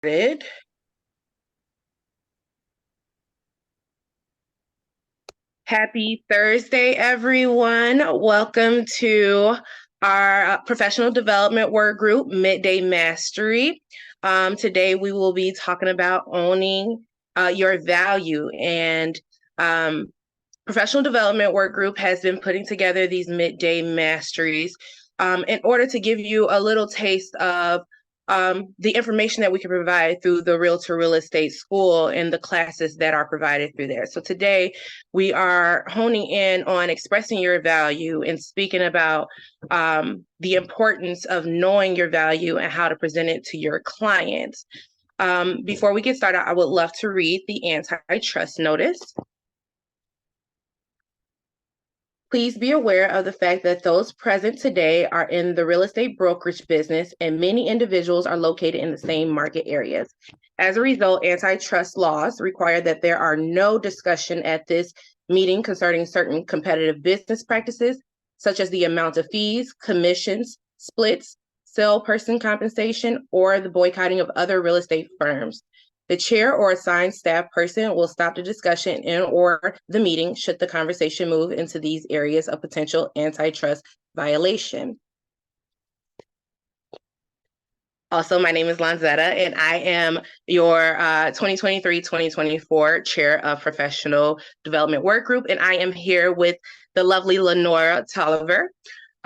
Started. Happy Thursday, everyone. Welcome to our professional development work group, Midday Mastery. Today, we will be talking about owning your value. And professional development work group has been putting together these midday masteries in order to give you a little taste of the information that we can provide through the Realtor Real Estate School and the classes that are provided through there. So today we are honing in on expressing your value and speaking about the importance of knowing your value and how to present it to your clients. Before we get started, I would love to read the antitrust notice. Please be aware of the fact that those present today are in the real estate brokerage business and many individuals are located in the same market areas. As a result, antitrust laws require that there are no discussion at this meeting concerning certain competitive business practices, such as the amount of fees, commissions, splits, salesperson compensation, or the boycotting of other real estate firms. The chair or assigned staff person will stop the discussion and or the meeting should the conversation move into these areas of potential antitrust violation. Also, my name is Lanzetta, and I am your 2023-2024 Chair of Professional Development Work Group, and I am here with the lovely Lenora Tolliver.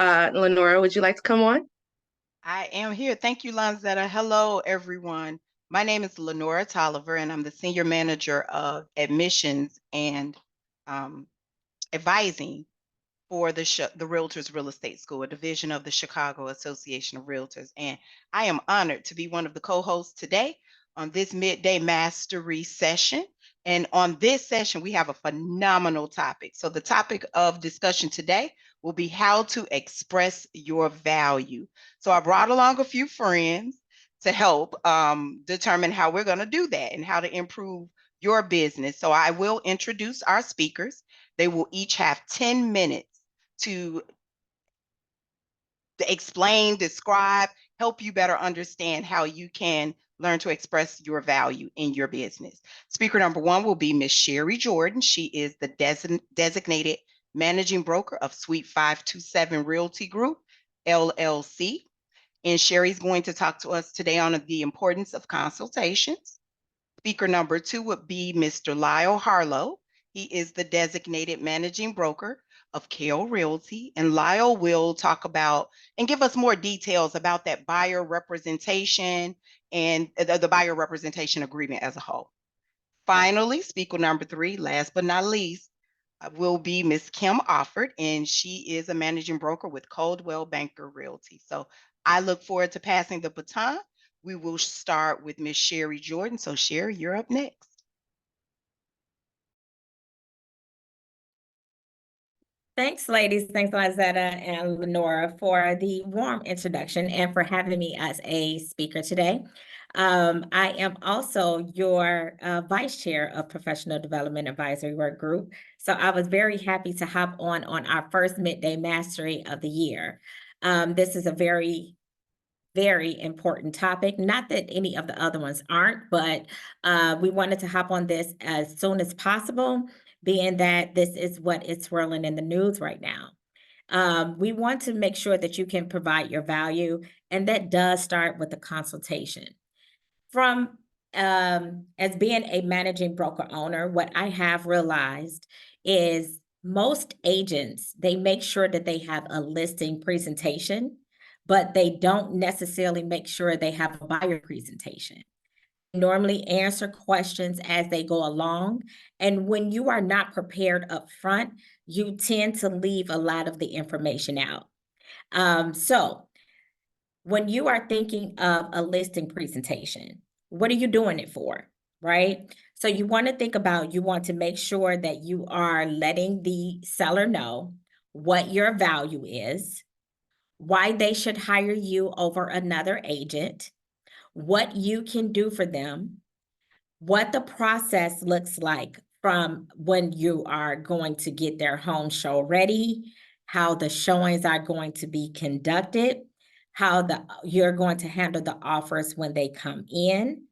Lenora, would you like to come on? I am here. Thank you, Lanzetta. Hello, everyone. My name is Lenora Tolliver, and I'm the Senior Manager of Admissions and Advising for the Realtors Real Estate School, a division of the Chicago Association of Realtors. And I am honored to be one of the co-hosts today on this Midday Mastery session. And on this session, we have a phenomenal topic. So the topic of discussion today will be how to express your value. So I brought along a few friends to help determine how we're going to do that and how to improve your business. So I will introduce our speakers. They will each have 10 minutes to explain, describe, help you better understand how you can learn to express your value in your business. Speaker number one will be Miss Sherri Jordan. She is the designated managing broker of Suite 527 Realty Group, LLC. And Sherri's going to talk to us today on the importance of consultations. Speaker number two would be Mr. Lyle Harlow. He is the designated managing broker of Kale Realty, and Lyle will talk about and give us more details about that buyer representation and the buyer representation agreement as a whole. Finally, speaker number three, last but not least, will be Miss Kim Offord, and she is a managing broker with Coldwell Banker Realty. So I look forward to passing the baton. We will start with Miss Sherri Jordan. So Sherri, you're up next. Thanks, ladies. Thanks, Lizetta and Lenora, for the warm introduction and for having me as a speaker today. I am also your Vice Chair of Professional Development Advisory Work Group. So I was very happy to hop on our first Midday Mastery of the year. This is a very important topic. Not that any of the other ones aren't, but we wanted to hop on this as soon as possible, being that this is what is swirling in the news right now. We want to make sure that you can provide your value, and that does start with the consultation. From as being a managing broker owner, what I have realized is most agents, they make sure that they have a listing presentation, but they don't necessarily make sure they have a buyer presentation. They normally answer questions as they go along. And when you are not prepared up front, you tend to leave a lot of the information out. So when you are thinking of a listing presentation, what are you doing it for, right? So you want to think about, you want to make sure that you are letting the seller know what your value is, why they should hire you over another agent, what you can do for them, what the process looks like from when you are going to get their home show ready, how the showings are going to be conducted, how you're going to handle the offers when they come in,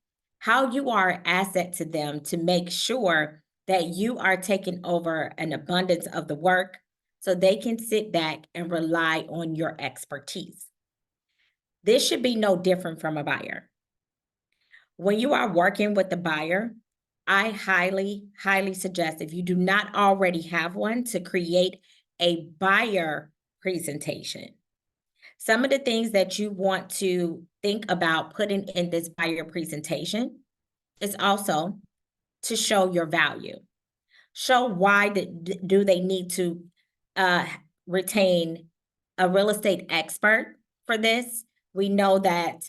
how you are an asset to them to make sure that you are taking over an abundance of the work so they can sit back and rely on your expertise. This should be no different from a buyer. When you are working with the buyer, I highly, highly suggest, if you do not already have one, to create a buyer presentation. Some of the things that you want to think about putting in this buyer presentation is also to show your value. Show why do they need to retain a real estate expert for this. We know that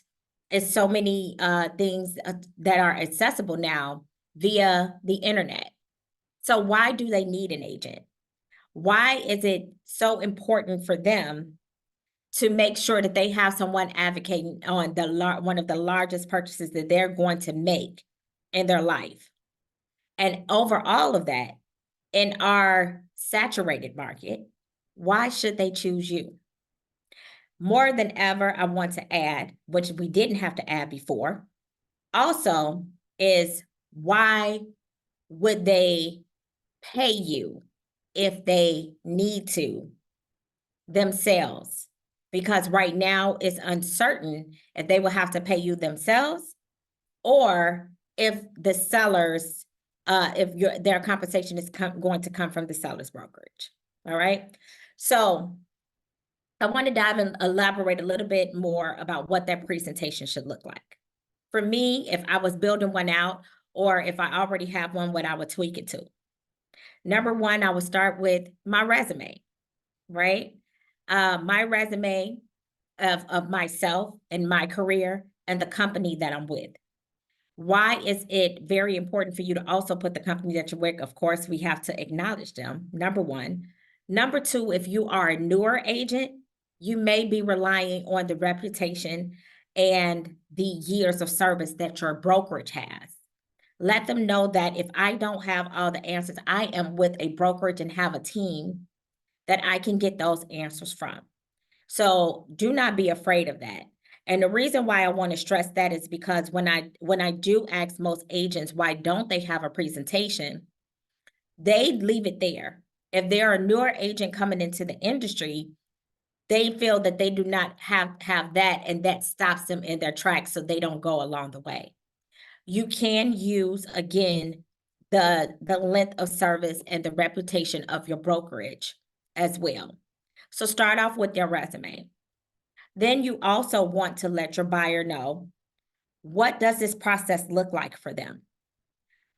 it's so many things that are accessible now via the internet. So why do they need an agent? Why is it so important for them to make sure that they have someone advocating on one of the largest purchases that they're going to make in their life? And over all of that, in our saturated market, why should they choose you? More than ever, I want to add, which we didn't have to add before, also is why would they pay you if they need to themselves? Because right now it's uncertain if they will have to pay you themselves or if the sellers, if their compensation is going to come from the seller's brokerage. All right. So I want to dive and elaborate a little bit more about what that presentation should look like. For me, if I was building one out, or if I already have one, what I would tweak it to. Number one, I would start with my resume, right? My resume of myself and my career and the company that I'm with. Why is it very important for you to also put the company that you're with? Of course, we have to acknowledge them, number one. Number two, if you are a newer agent, you may be relying on the reputation and the years of service that your brokerage has. Let them know that if I don't have all the answers, I am with a brokerage and have a team that I can get those answers from. So do not be afraid of that. And the reason why I want to stress that is because when I do ask most agents, why don't they have a presentation? They leave it there. If they're a newer agent coming into the industry, they feel that they do not have that, and that stops them in their tracks, so they don't go along the way. You can use, again, the length of service and the reputation of your brokerage as well. So start off with your resume. Then you also want to let your buyer know, what does this process look like for them?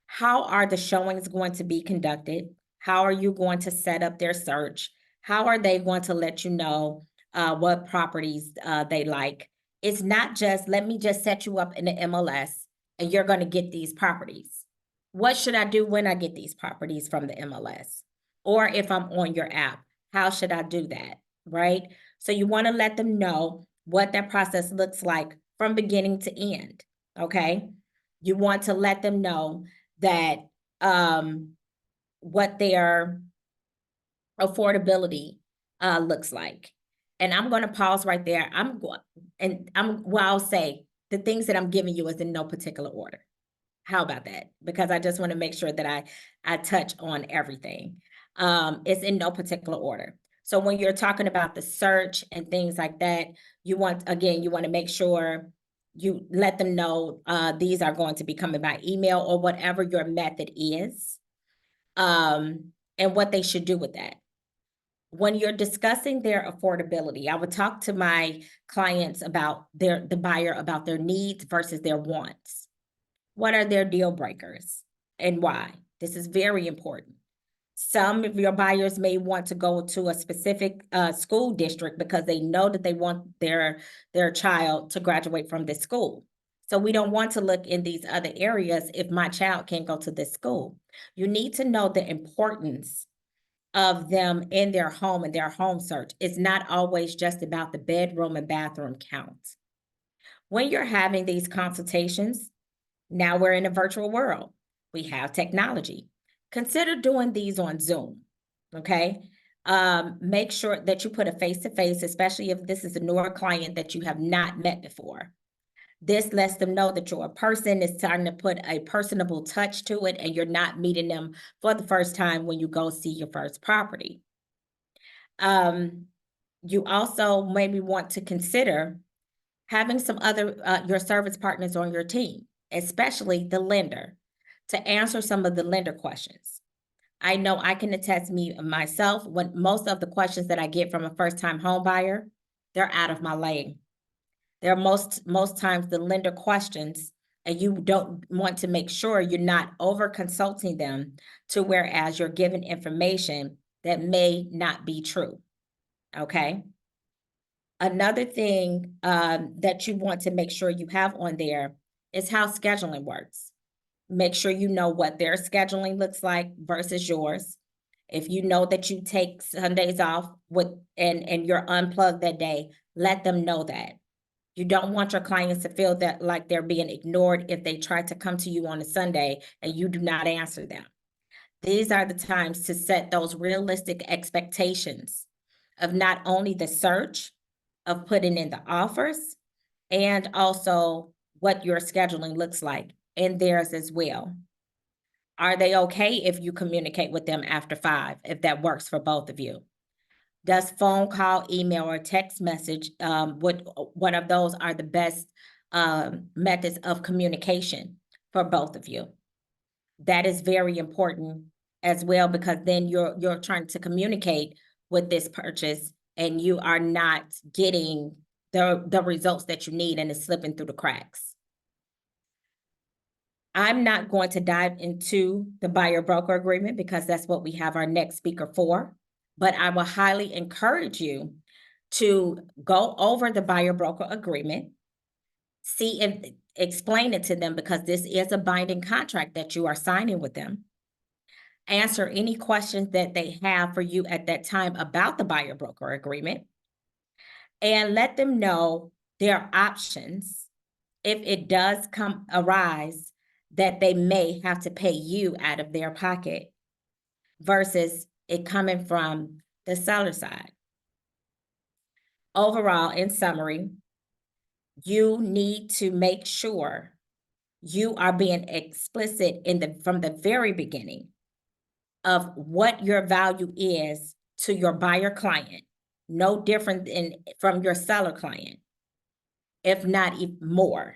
How are the showings going to be conducted? How are you going to set up their search? How are they going to let you know what properties they like? It's not just, let me just set you up in the MLS and you're going to get these properties. What should I do when I get these properties from the MLS? Or if I'm on your app, how should I do that, right? So you want to let them know what that process looks like from beginning to end, okay? You want to let them know that what their affordability looks like. And I'm going to pause right there. I'll say the things that I'm giving you is in no particular order. How about that? Because I just want to make sure that I touch on everything. It's in no particular order. So when you're talking about the search and things like that, you want to make sure you let them know these are going to be coming by email or whatever your method is, and what they should do with that. When you're discussing their affordability, I would talk to my clients about the buyer about their needs versus their wants. What are their deal breakers and why? This is very important. Some of your buyers may want to go to a specific school district because they know that they want their child to graduate from this school. So we don't want to look in these other areas if my child can't go to this school. You need to know the importance of them in their home and their home search. It's not always just about the bedroom and bathroom count. When you're having these consultations, now we're in a virtual world. We have technology. Consider doing these on Zoom, okay? Make sure that you put a face-to-face, especially if this is a newer client that you have not met before. This lets them know that you're a person. It's starting to put a personable touch to it, and you're not meeting them for the first time when you go see your first property. You also maybe want to consider having some other your service partners on your team, especially the lender, to answer some of the lender questions. I know I can attest myself when most of the questions that I get from a first-time home buyer, they're out of my lane. They're most times the lender questions, and you don't want to make sure you're not over consulting them to whereas you're giving information that may not be true. Okay. Another thing that you want to make sure you have on there is how scheduling works. Make sure you know what their scheduling looks like versus yours. If you know that you take Sundays off and you're unplugged that day, let them know that. You don't want your clients to feel that like they're being ignored if they try to come to you on a Sunday and you do not answer them. These are the times to set those realistic expectations of not only the search, of putting in the offers, and also what your scheduling looks like and theirs as well. Are they okay if you communicate with them after 5, if that works for both of you? Does phone call, email, or text message, one of those are the best methods of communication for both of you? That is very important as well, because then you're trying to communicate with this purchase and you are not getting the results that you need, and it's slipping through the cracks. I'm not going to dive into the buyer broker agreement because that's what we have our next speaker for, but I will highly encourage you to go over the buyer broker agreement, explain it to them, because this is a binding contract that you are signing with them. Answer any questions that they have for you at that time about the buyer broker agreement, and let them know their options if it does arise that they may have to pay you out of their pocket versus it coming from the seller side. Overall, in summary, you need to make sure you are being explicit from the very beginning of what your value is to your buyer client, no different from your seller client, if not even more.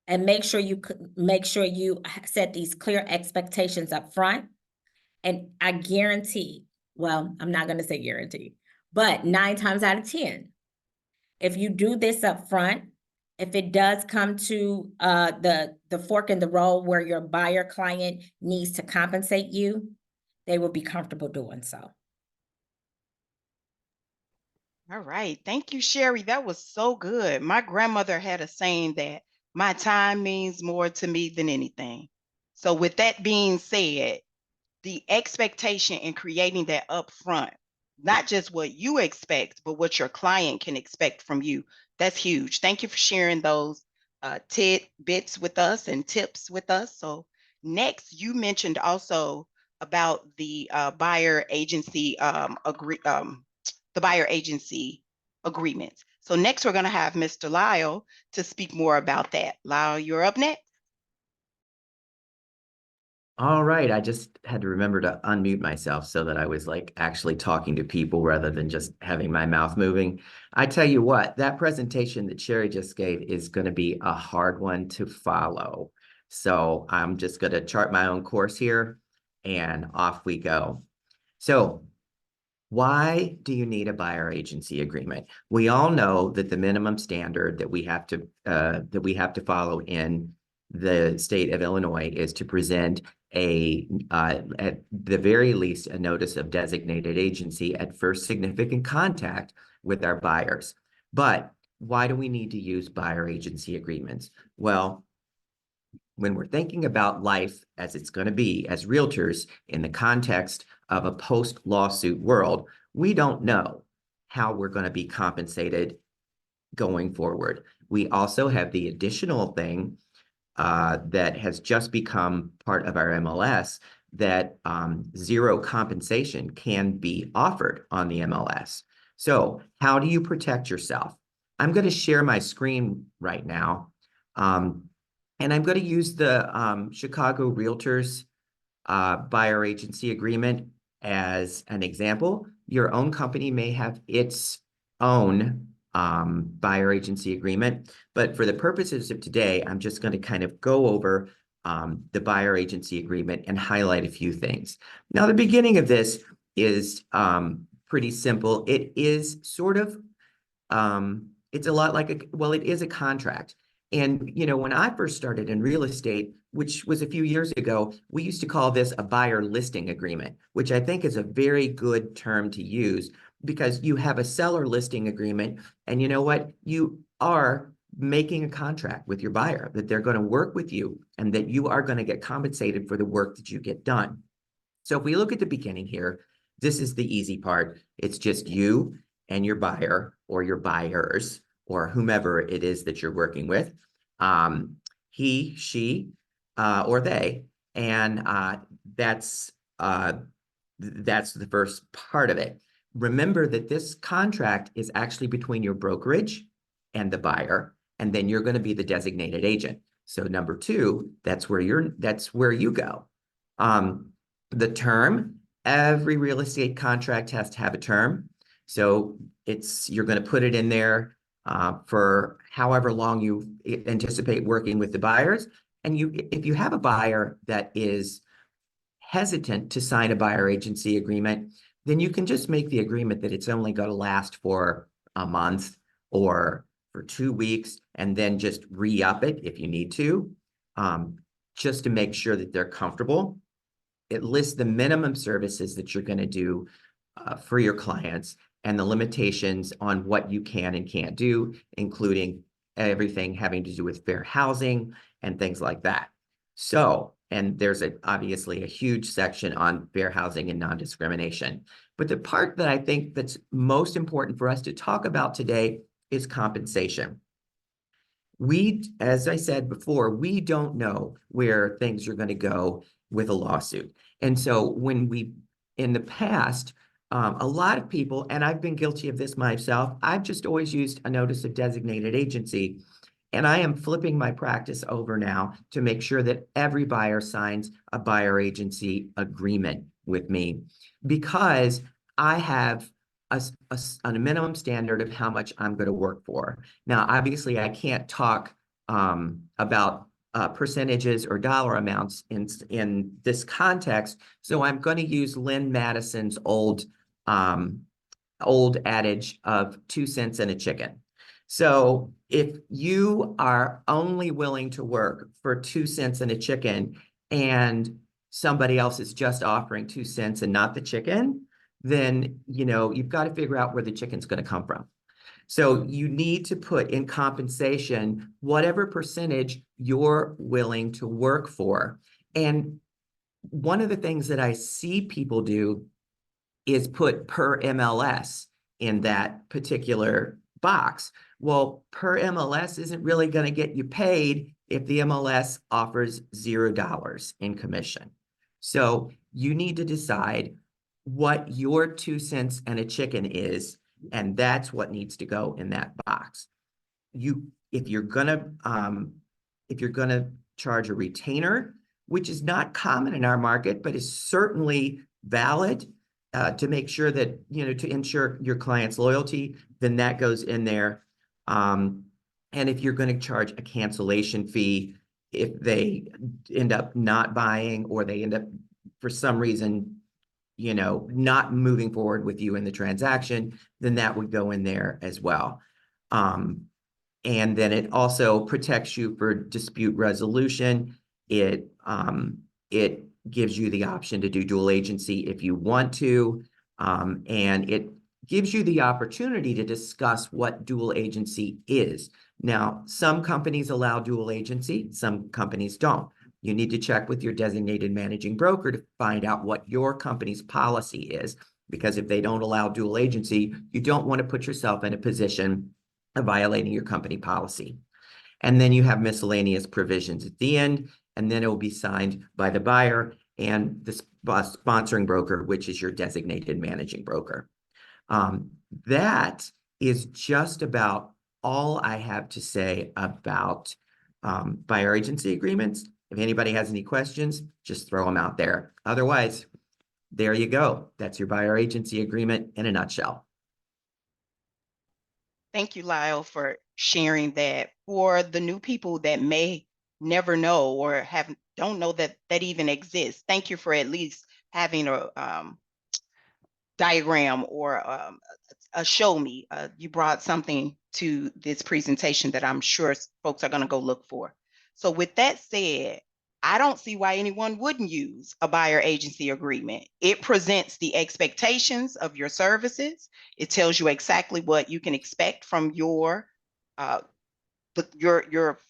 And make sure you set these clear expectations up front. And I guarantee, well, I'm not going to say guarantee, but 9 times out of 10, if you do this up front, if it does come to the fork in the road where your buyer client needs to compensate you, they will be comfortable doing so. All right. Thank you, Sherri. That was so good. My grandmother had a saying that my time means more to me than anything. So with that being said, the expectation in creating that upfront, not just what you expect, but what your client can expect from you, that's huge. Thank you for sharing those tidbits with us and tips with us. So next, you mentioned also about the buyer agency the buyer agency agreements. So next, we're going to have Mr. Lyle to speak more about that. Lyle, you're up next. All right, I just had to remember to unmute myself so that I was like actually talking to people rather than just having my mouth moving. I tell you what, that presentation that Sherri just gave is going to be a hard one to follow. So I'm just going to chart my own course here and off we go. So why do you need a buyer agency agreement? We all know that the minimum standard that we have to follow in the state of Illinois is to present at the very least, a notice of designated agency at first significant contact with our buyers. But why do we need to use buyer agency agreements? Well, when we're thinking about life as it's going to be as realtors in the context of a post-lawsuit world, we don't know how we're going to be compensated going forward. We also have the additional thing that has just become part of our MLS that zero compensation can be offered on the MLS. So how do you protect yourself? I'm going to share my screen right now And I'm going to use the Chicago Realtors buyer agency agreement as an example. Your own company may have its own buyer agency agreement, but for the purposes of today, I'm just going to kind of go over the buyer agency agreement and highlight a few things. Now, the beginning of this is pretty simple. It is sort of it's a lot like it is a contract. And, when I first started in real estate, which was a few years ago, we used to call this a buyer listing agreement, which I think is a very good term to use because you have a seller listing agreement. And you know what? You are making a contract with your buyer that they're going to work with you and that you are going to get compensated for the work that you get done. So if we look at the beginning here, this is the easy part. It's just you and your buyer or your buyers or whomever it is that you're working with, he, she, or they, and that's the first part of it. Remember that this contract is actually between your brokerage and the buyer, and then you're going to be the designated agent. So number two, that's where you go. The term, every real estate contract has to have a term. So you're going to put it in there for however long you anticipate working with the buyers. And if you have a buyer that is hesitant to sign a buyer agency agreement, then you can just make the agreement that it's only going to last for a month or for 2 weeks, and then just re-up it if you need to, just to make sure that they're comfortable. It lists the minimum services that you're going to do for your clients and the limitations on what you can and can't do, including everything having to do with fair housing and things like that. So, and there's obviously a huge section on fair housing and non-discrimination. But the part that I think that's most important for us to talk about today is compensation. As I said before, we don't know where things are going to go with a lawsuit. And so in the past, a lot of people, and I've been guilty of this myself, I've just always used a notice of designated agency. And I am flipping my practice over now to make sure that every buyer signs a buyer agency agreement with me because I have a minimum standard of how much I'm going to work for. Now, obviously, I can't talk about percentages or dollar amounts in this context, so I'm going to use Lynn Madison's old adage of 2 cents in a chicken. So if you are only willing to work for 2 cents in a chicken and somebody else is just offering 2 cents and not the chicken, then you've got to figure out where the chicken's going to come from. So you need to put in compensation whatever percentage you're willing to work for. And one of the things that I see people do is put per MLS in that particular box. Well, per MLS isn't really going to get you paid if the MLS offers $0 in commission. So you need to decide what your 2 cents and a chicken is, and that's what needs to go in that box. If you're gonna charge a retainer, which is not common in our market, but is certainly valid to make sure that, to ensure your client's loyalty, then that goes in there. And if you're going to charge a cancellation fee, if they end up not buying or they end up for some reason, not moving forward with you in the transaction, then that would go in there as well. And then it also protects you for dispute resolution. It gives you the option to do dual agency if you want to, and it gives you the opportunity to discuss what dual agency is. Now, some companies allow dual agency, some companies don't. You need to check with your designated managing broker to find out what your company's policy is, because if they don't allow dual agency, you don't want to put yourself in a position of violating your company policy. And then you have miscellaneous provisions at the end, and then it will be signed by the buyer and the sponsoring broker, which is your designated managing broker. That is just about all I have to say about buyer agency agreements. If anybody has any questions, just throw them out there. Otherwise, there you go. That's your buyer agency agreement in a nutshell. Thank you, Lyle, for sharing that. For the new people that may never know or don't know that that even exists, thank you for at least having a diagram or a show me. You brought something to this presentation that I'm sure folks are going to go look for. So with that said, I don't see why anyone wouldn't use a buyer agency agreement. It presents the expectations of your services. It tells you exactly what you can expect from your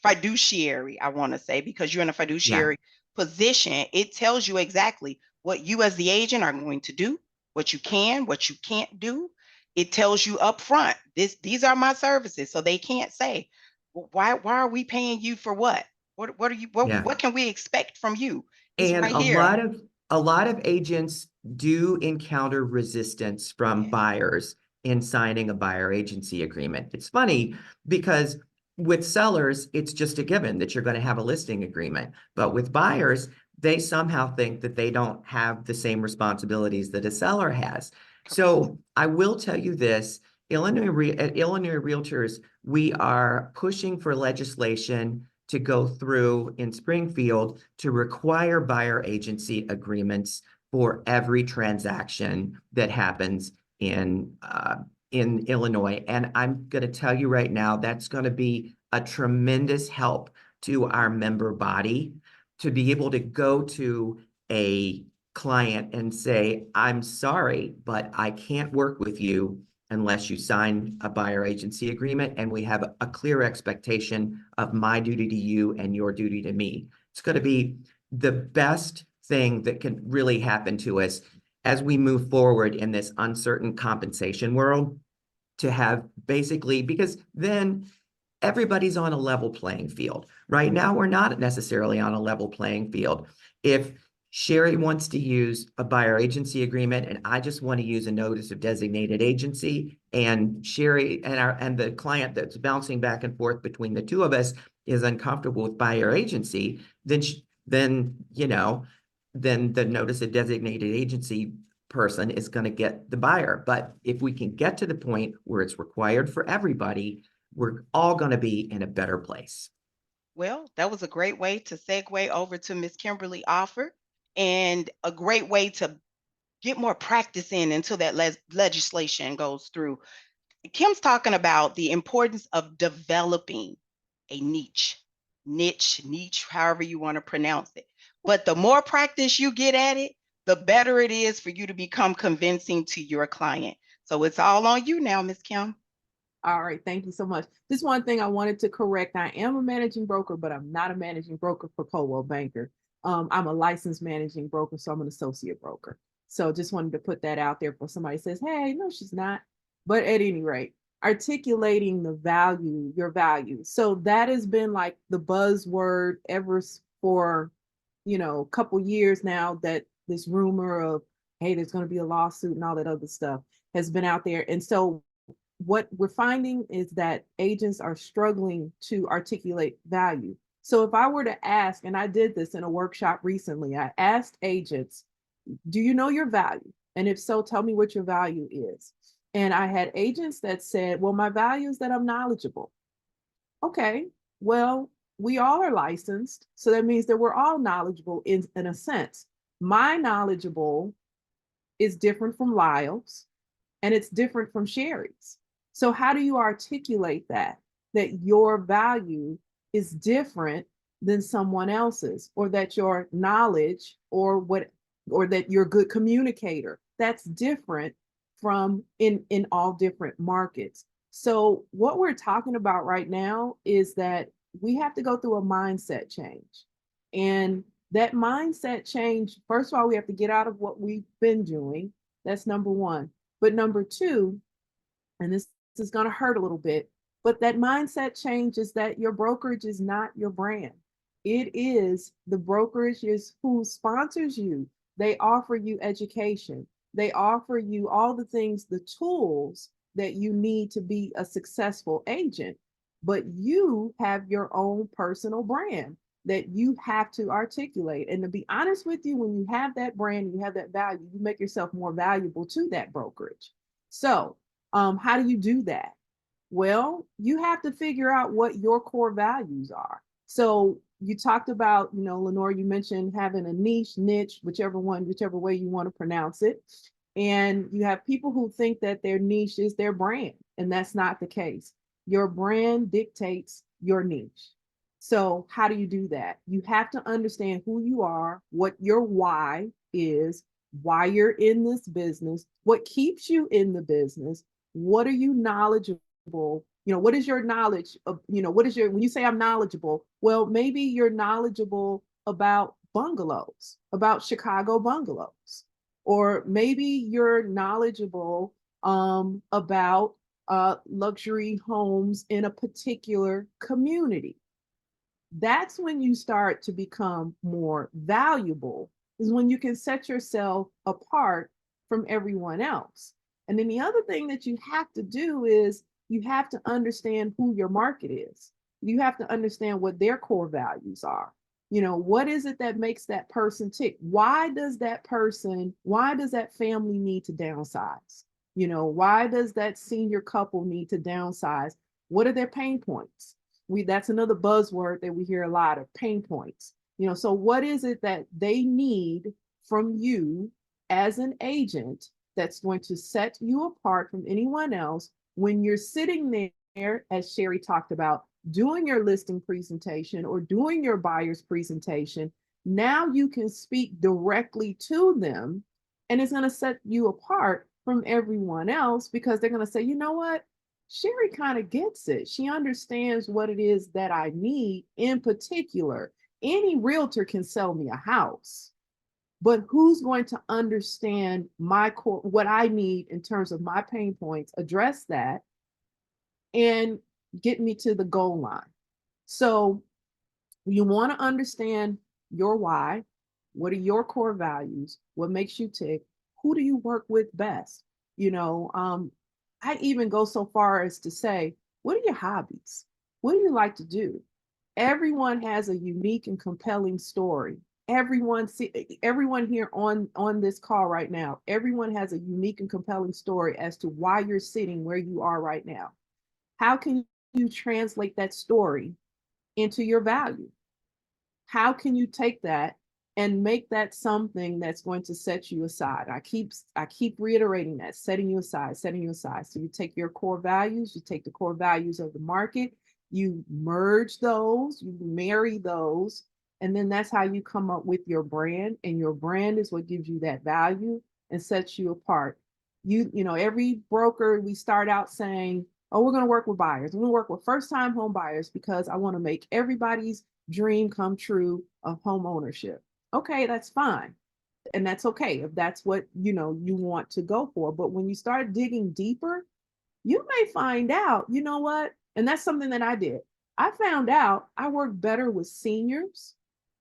fiduciary, I want to say, because you're in a fiduciary position. It tells you exactly what you as the agent are going to do, what you can, what you can't do. It tells you up front, these are my services. So they can't say, well, why are we paying you for what? What can we expect from you? It's And right here. a lot of agents do encounter resistance from buyers in signing a buyer agency agreement. It's funny because with sellers, it's just a given that you're going to have a listing agreement. But with buyers, they somehow think that they don't have the same responsibilities that a seller has. So I will tell you this, at Illinois Realtors, we are pushing for legislation to go through in Springfield to require buyer agency agreements for every transaction that happens in Illinois. And I'm going to tell you right now, that's going to be a tremendous help to our member body to be able to go to a client and say, I'm sorry, but I can't work with you unless you sign a buyer agency agreement and we have a clear expectation of my duty to you and your duty to me. It's going to be the best thing that can really happen to us as we move forward in this uncertain compensation world, to have basically, because then everybody's on a level playing field. Right now, we're not necessarily on a level playing field. If Sherri wants to use a buyer agency agreement and I just want to use a notice of designated agency, and Sherri and the client that's bouncing back and forth between the two of us is uncomfortable with buyer agency, then the notice of designated agency person is going to get the buyer. But if we can get to the point where it's required for everybody, we're all going to be in a better place. Well, that was a great way to segue over to Miss Kimberly Offord, and a great way to get more practice in until that legislation goes through. Kim's talking about the importance of developing a niche, however you want to pronounce it. But the more practice you get at it, the better it is for you to become convincing to your client. So it's all on you now, Miss Kim. All right, thank you so much. Just one thing I wanted to correct. I am a managing broker, but I'm not a managing broker for Coldwell Banker. I'm a licensed managing broker, so I'm an associate broker. So just wanted to put that out there for somebody says, hey, no, she's not. But at any rate, articulating the value, your value. So that has been like the buzzword ever for, a couple years now, that this rumor of, hey, there's going to be a lawsuit and all that other stuff has been out there. And so what we're finding is that agents are struggling to articulate value. So if I were to ask, and I did this in a workshop recently, I asked agents, do you know your value? And if so, tell me what your value is. And I had agents that said, well, my value is that I'm knowledgeable. Okay, well, we all are licensed. So that means that we're all knowledgeable in a sense. My knowledgeable is different from Lyle's, and it's different from Sherri's. So how do you articulate that your value is different than someone else's, or that your knowledge or that you're a good communicator, that's different from in all different markets. So what we're talking about right now is that we have to go through a mindset change. And that mindset change, first of all, we have to get out of what we've been doing. That's number one. But number two, and this is going to hurt a little bit, but that mindset change is that your brokerage is not your brand. It is the brokerage is who sponsors you. They offer you education. They offer you all the things, the tools that you need to be a successful agent. but you have your own personal brand that you have to articulate. And to be honest with you, when you have that brand, you have that value, you make yourself more valuable to that brokerage. So, how do you do that? Well, you have to figure out what your core values are. So you talked about, Lenore, you mentioned having a niche, whichever way you want to pronounce it. And you have people who think that their niche is their brand, and that's not the case. Your brand dictates your niche. So how do you do that? You have to understand who you are, what your why is, why you're in this business, what keeps you in the business, what are you knowledgeable? What is your knowledge of, when you say I'm knowledgeable, well, maybe you're knowledgeable about bungalows, about Chicago bungalows, or maybe you're knowledgeable about luxury homes in a particular community. That's when you start to become more valuable, is when you can set yourself apart from everyone else. And then the other thing that you have to do is you have to understand who your market is. You have to understand what their core values are. What is it that makes that person tick? Why does that family need to downsize? Why does that senior couple need to downsize? What are their pain points? That's another buzzword that we hear a lot of, pain points. So what is it that they need from you as an agent that's going to set you apart from anyone else when you're sitting there, as Sherri talked about, doing your listing presentation or doing your buyer's presentation? Now you can speak directly to them, and it's going to set you apart from everyone else, because they're going to say, you know what? Sherri kind of gets it. She understands what it is that I need. In particular, any realtor can sell me a house, but who's going to understand my core, what I need in terms of my pain points, address that, and get me to the goal line? So you want to understand your why. What are your core values? What makes you tick? Who do you work with best? I even go so far as to say, what are your hobbies? What do you like to do? Everyone has a unique and compelling story. Everyone here on this call right now, everyone has a unique and compelling story as to why you're sitting where you are right now. How can you translate that story into your value? How can you take that and make that something that's going to set you aside? I keep reiterating that, setting you aside. So you take your core values, you take the core values of the market, you merge those, you marry those, and then that's how you come up with your brand. And your brand is what gives you that value and sets you apart. Every broker, we start out saying, oh, we're going to work with buyers. We're going to work with first-time home buyers because I want to make everybody's dream come true of home ownership. Okay, that's fine. And that's okay if that's what you want to go for. But when you start digging deeper, you may find out, you know what? And that's something that I did. I found out I work better with seniors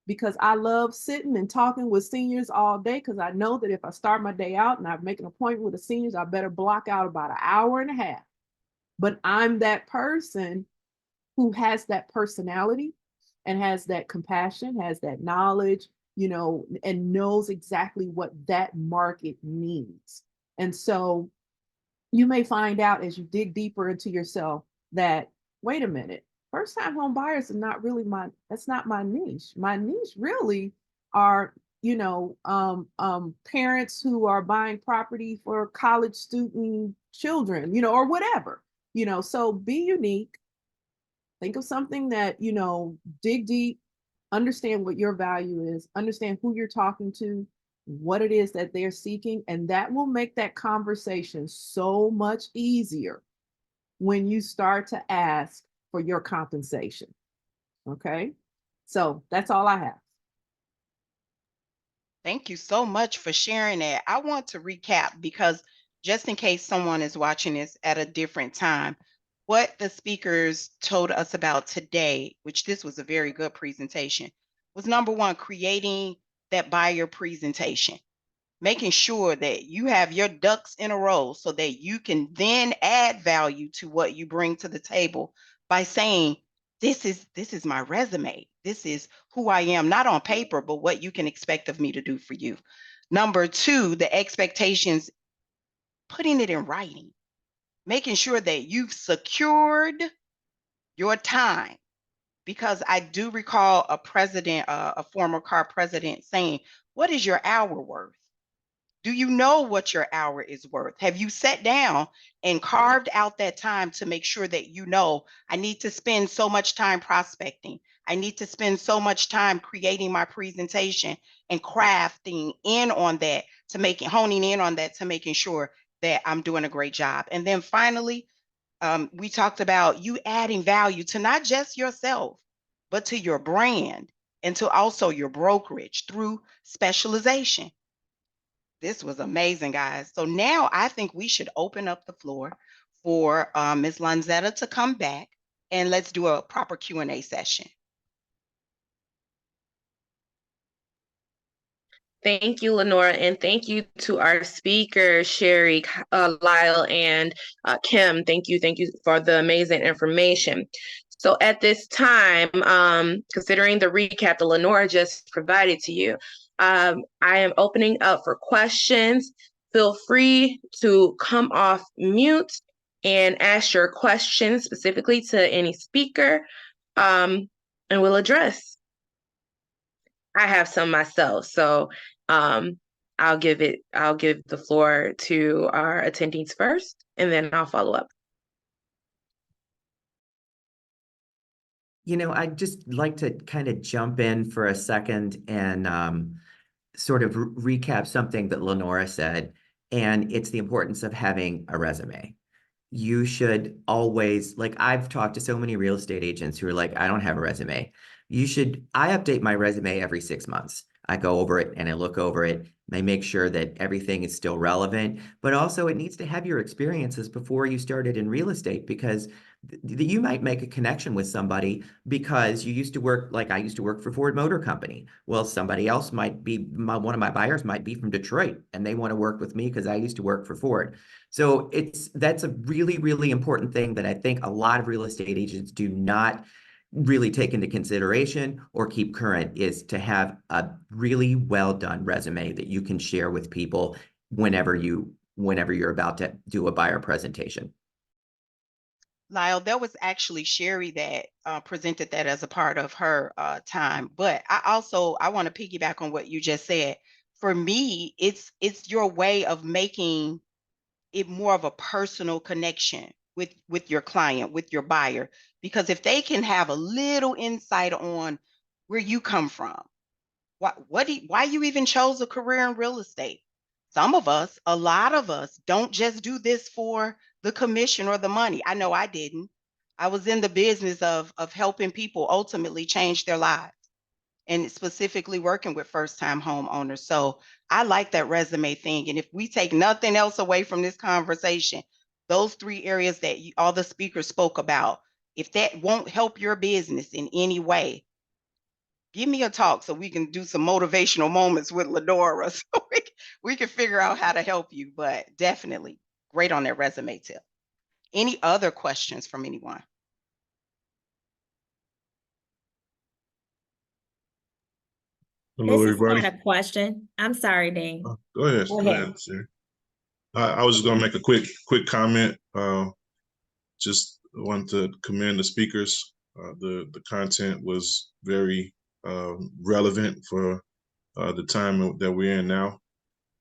because I love sitting and talking with seniors all day, because I know that if I start my day out and I make an appointment with the seniors, I better block out about an hour and a half. But I'm that person who has that personality and has that compassion, has that knowledge, and knows exactly what that market needs. And so you may find out as you dig deeper into yourself that, wait a minute, first time home buyers are not really that's not my niche. My niche really are, parents who are buying property for college student children, or whatever, so be unique. Think of something that, dig deep, understand what your value is, understand who you're talking to, what it is that they're seeking, and that will make that conversation so much easier when you start to ask for your compensation. Okay, so that's all I have. Thank you so much for sharing that. I want to recap, because just in case someone is watching this at a different time, what the speakers told us about today, which this was a very good presentation, was number one, creating that buyer presentation, making sure that you have your ducks in a row so that you can then add value to what you bring to the table by saying, this is my resume. This is who I am, not on paper, but what you can expect of me to do for you. Number two, the expectations, putting it in writing, making sure that you've secured your time. Because I do recall a former car president saying, what is your hour worth? Do you know what your hour is worth? Have you sat down and carved out that time to make sure that you know, I need to spend so much time prospecting. I need to spend so much time creating my presentation and crafting in on that honing in on that to making sure that I'm doing a great job. And then finally, we talked about you adding value to not just yourself, but to your brand and to also your brokerage through specialization. This was amazing, guys. So now I think we should open up the floor for Ms. Lanzetta to come back, and let's do a proper Q&A session. Thank you, Lenora, and thank you to our speakers, Sherri, Lyle, and Kim. Thank you for the amazing information. So at this time, considering the recap that Lenora just provided to you, I am opening up for questions. Feel free to come off mute and ask your questions specifically to any speaker, and we'll address. I have some myself, so I'll give the floor to our attendees first, and then I'll follow up. You know, I'd just like to kind of jump in for a second and sort of recap something that Lenora said, and it's the importance of having a resume. You should always, like, I've talked to so many real estate agents who are like, I don't have a resume. I update my resume every 6 months. I go over it and I look over it. I make sure that everything is still relevant, but also it needs to have your experiences before you started in real estate, because you might make a connection with somebody because you used to work, like I used to work for Ford Motor Company. Well, somebody else might be, one of my buyers might be from Detroit and they want to work with me because I used to work for Ford. So that's a really, really important thing that I think a lot of real estate agents do not really take into consideration or keep current, is to have a really well done resume that you can share with people whenever you're about to do a buyer presentation. Lyle, that was actually Sherri that presented that as a part of her time. But I want to piggyback on what you just said. For me, it's your way of making it more of a personal connection with your client, with your buyer. Because if they can have a little insight on where you come from, why you even chose a career in real estate. A lot of us don't just do this for the commission or the money. I know I didn't. I was in the business of helping people ultimately change their lives, and specifically working with first-time homeowners. So I like that resume thing. And if we take nothing else away from this conversation, those 3 areas that all the speakers spoke about, if that won't help your business in any way, give me a talk so we can do some motivational moments with Lenora so we can figure out how to help you. But definitely great on that resume tip. Any other questions from anyone? Hello, This is everybody. not a question. I'm sorry, Dean. Go ahead. Go Go ahead. ahead, sir. I was just going to make a quick comment. Just want to commend the speakers. The content was very relevant for the time that we're in now.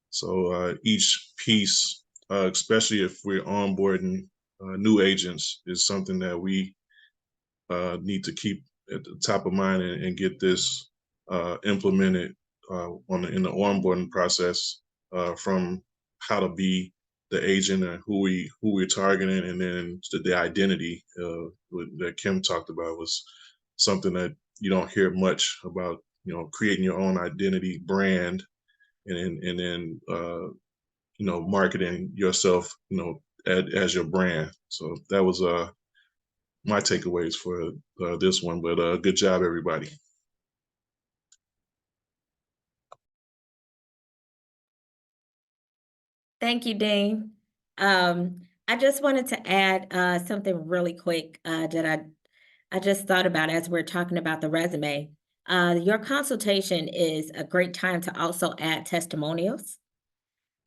So each piece, especially if we're onboarding new agents, is something that we need to keep at the top of mind and get this implemented in the onboarding process, from how to be the agent and who we're targeting, and then the identity that Kim talked about was something that you don't hear much about. You know, creating your own identity brand, and then marketing yourself, as your brand. So that was my takeaways for this one. But good job, everybody. Thank you, Dean. I I just wanted to add something really quick that I just thought about as we're talking about the resume. Your consultation is a great time to also add testimonials.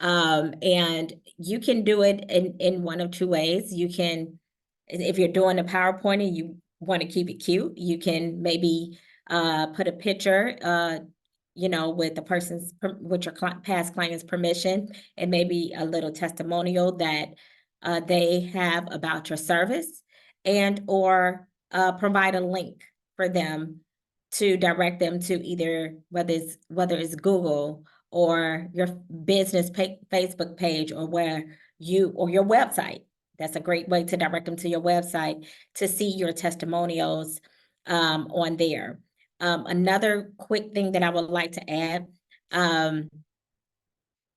And you can do it in one of two ways. You can, if you're doing a PowerPoint and you want to keep it cute, you can maybe put a picture, you know, with the person's, with your past client's permission, and maybe a little testimonial that they have about your service, and or provide a link for them to direct them to either whether it's Google or your business Facebook page, or where you, or your website. That's a great way to direct them to your website to see your testimonials on there. Another quick thing that I would like to add to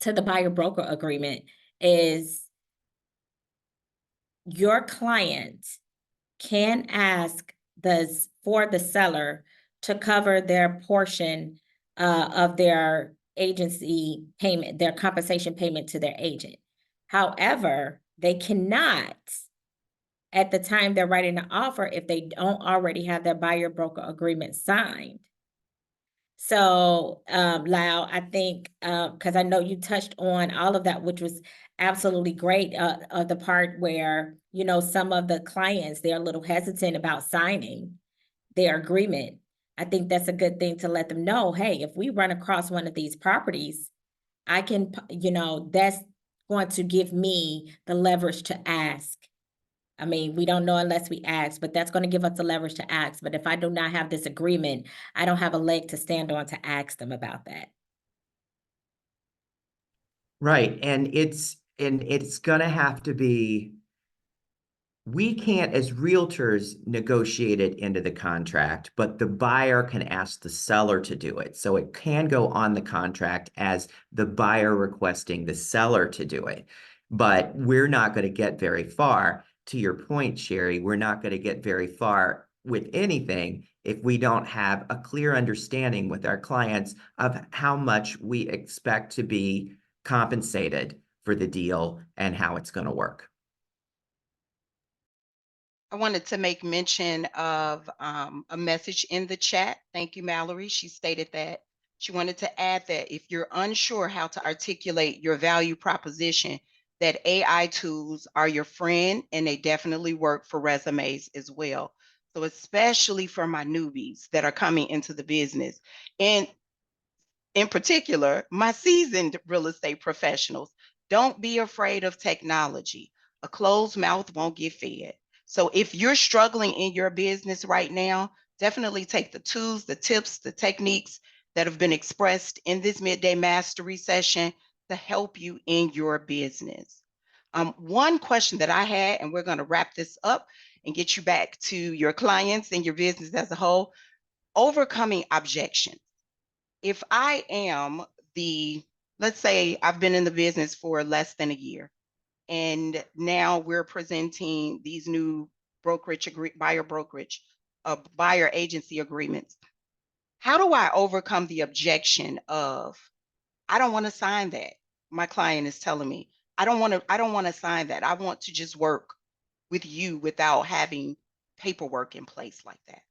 the buyer broker agreement is your client can ask for the seller to cover their portion of their agency payment, their compensation payment to their agent. However, they cannot, at the time they're writing the offer, if they don't already have their buyer broker agreement signed. So, Lyle, I think, because I know you touched on all of that, which was absolutely great, the part where, you know, some of the clients, they're a little hesitant about signing their agreement. I think that's a good thing to let them know, hey, if we run across one of these properties, I can, you know, that's going to give me the leverage to ask. I mean, we don't know unless we ask, but that's going to give us the leverage to ask. But if I do not have this agreement, I don't have a leg to stand on to ask them about that. Right. And it's gonna have to be, we can't as realtors negotiate it into the contract, but the buyer can ask the seller to do it. So it can go on the contract as the buyer requesting the seller to do it. But we're not going to get very far. To your point, Sherri, we're not going to get very far with anything if we don't have a clear understanding with our clients of how much we expect to be compensated for the deal and how it's going to work. I wanted to make mention of a message in the chat. Thank you, Mallory. She stated that she wanted to add that if you're unsure how to articulate your value proposition, that AI tools are your friend, and they definitely work for resumes as well. So especially for my newbies that are coming into the business, and in particular, my seasoned real estate professionals, don't be afraid of technology. A closed mouth won't get fed. So if you're struggling in your business right now, definitely take the tools, the tips, the techniques that have been expressed in this Midday Mastery session to help you in your business. One question that I had, and we're going to wrap this up and get you back to your clients and your business as a whole, overcoming objections. If I am let's say I've been in the business for less than a year, and now we're presenting these new buyer agency agreements. How do I overcome the objection of, I don't want to sign that? My client is telling me, I don't want to sign that. I want to just work with you without having paperwork in place like that.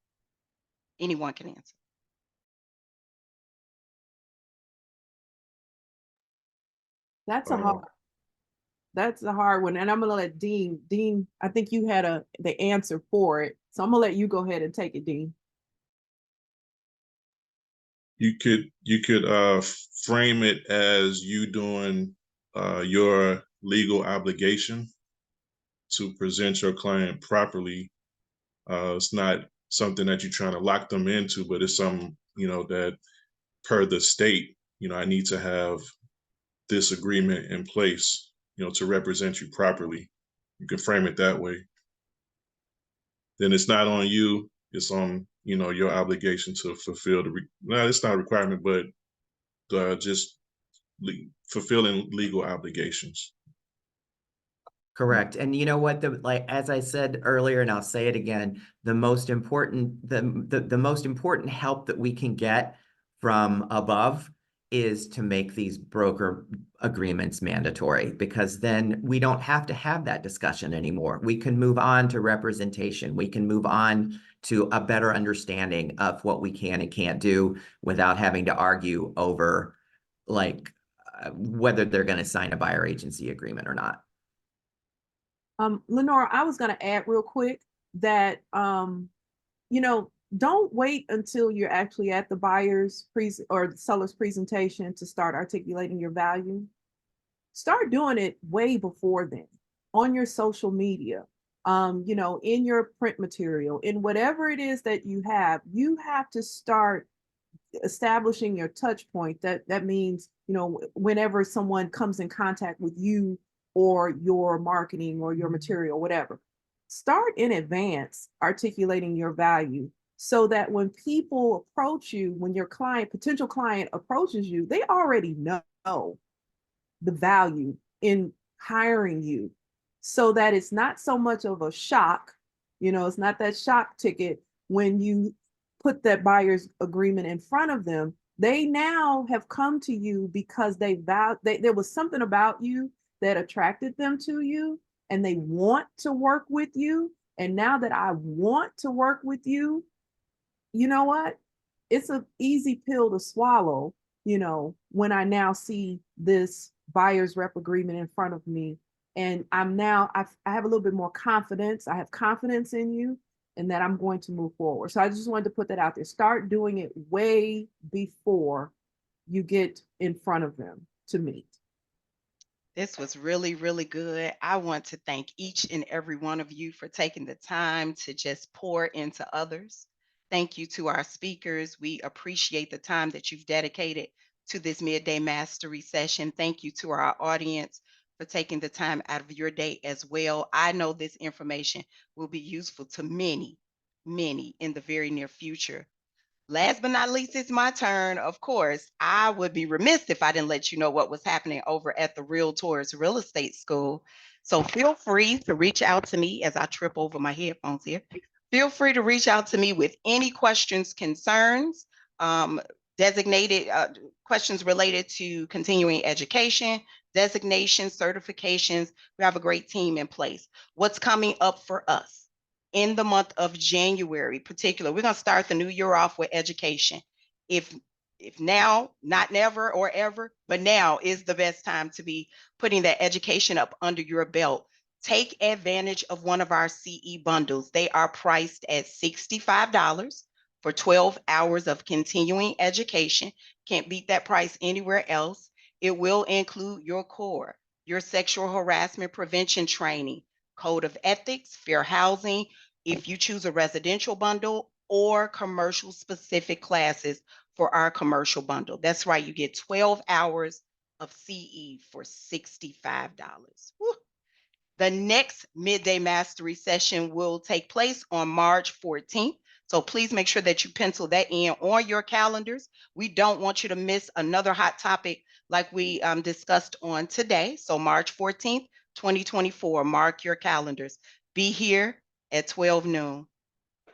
Anyone can answer. That's a hard one. And I'm gonna let Dean, I think you had the answer for it. So I'm gonna let you go ahead and take it, Dean. You could frame it as you doing your legal obligation to present your client properly. It's not something that you're trying to lock them into, but it's something, that per the state, I need to have this agreement in place, to represent you properly. You can frame it that way. Then it's not on you, it's on, your obligation to fulfill it's not a requirement, but just fulfilling legal obligations. Correct. And you know what, as I said earlier, and I'll say it again, the most important help that we can get from above is to make these broker agreements mandatory, because then we don't have to have that discussion anymore. We can move on to representation. We can move on to a better understanding of what we can and can't do without having to argue over like whether they're going to sign a buyer agency agreement or not. Lenora, I was going to add real quick that, you know, don't wait until you're actually at the buyer's or the seller's presentation to start articulating your value. Start doing it way before then on your social media, you know, in your print material, in whatever it is that you have to start establishing your touch point. That means, you know, whenever someone comes in contact with you or your marketing or your material, whatever, start in advance articulating your value, so that when people approach you, when your potential client approaches you, they already know the value in hiring you, so that it's not so much of a shock. You know, it's not that shock ticket when you put that buyer's agreement in front of them. They now have come to you because there was something about you that attracted them to you, and they want to work with you. And now that I want to work with you, you know what? It's an easy pill to swallow, you know, when I now see this buyer's rep agreement in front of me. And I have a little bit more confidence. I have confidence in you and that I'm going to move forward. So I just wanted to put that out there. Start doing it way before you get in front of them to meet. This was really, really good. I want to thank each and every one of you for taking the time to just pour into others. Thank you to our speakers. We appreciate the time that you've dedicated to this Midday Mastery session. Thank you to our audience for taking the time out of your day as well. I know this information will be useful to many, many in the very near future. Last but not least, it's my turn. Of course, I would be remiss if I didn't let you know what was happening over at the Realtors Real Estate School. So feel free to reach out to me as I trip over my headphones here. Feel free to reach out to me with any questions, concerns, designated questions related to continuing education, designations, certifications. We have a great team in place. What's coming up for us in the month of January, particular, we're going to start the new year off with education. If now, not never or ever, but now is the best time to be putting that education up under your belt. Take advantage of one of our CE bundles. They are priced at $65 for 12 hours of continuing education. Can't beat that price anywhere else. It will include your core, your sexual harassment prevention training, code of ethics, fair housing, if you choose a residential bundle, or commercial specific classes for our commercial bundle. That's right, you get 12 hours of CE for $65. Woo. The next Midday Mastery session will take place on March 14th. So please make sure that you pencil that in on your calendars. We don't want you to miss another hot topic like we discussed on today. So March 14th, 2024, mark your calendars. Be here at 12 noon.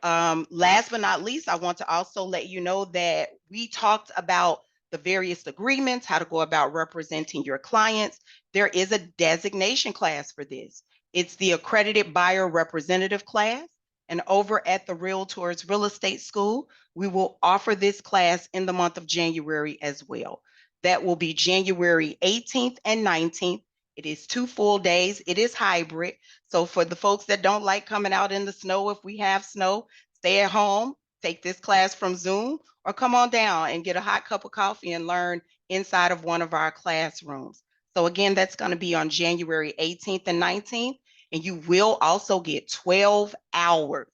Last but not least, I want to also let you know that we talked about the various agreements, how to go about representing your clients. There is a designation class for this. It's the Accredited Buyer Representative class. And over at the Realtors Real Estate School, we will offer this class in the month of January as well. That will be January 18th and 19th. It is 2 full days. It is hybrid. So for the folks that don't like coming out in the snow, if we have snow, stay at home, take this class from Zoom, or come on down and get a hot cup of coffee and learn inside of one of our classrooms. So again, that's going to be on January 18th and 19th. And you will also get 12 hours,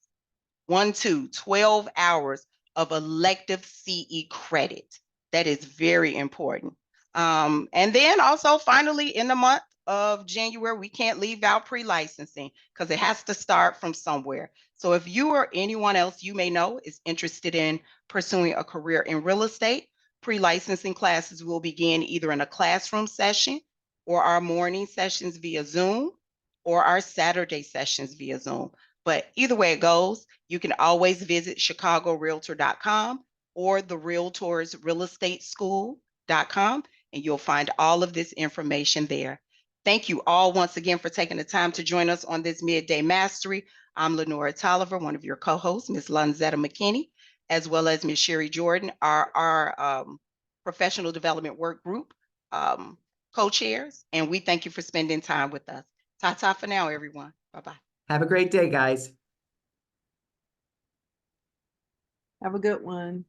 12 hours of elective CE credit. That is very important. And then also finally in the month of January, we can't leave out pre-licensing because it has to start from somewhere. So if you or anyone else you may know is interested in pursuing a career in real estate, pre-licensing classes will begin either in a classroom session or our morning sessions via Zoom or our Saturday sessions via Zoom. But either way it goes, you can always visit chicagorealtor.com or the Realtors Real Estate School www.middaymastry.com, and you'll find all of this information there. Thank you all once again for taking the time to join us on this Midday Mastery. I'm Lenora Tolliver, one of your co-hosts, Ms. Lonzetta McKinney, as well as Ms. Sherri Jordan, our professional development work group co-chairs, and we thank you for spending time with us. Ta-ta for now, everyone. Bye-bye. Have a great day, guys. Have a good one.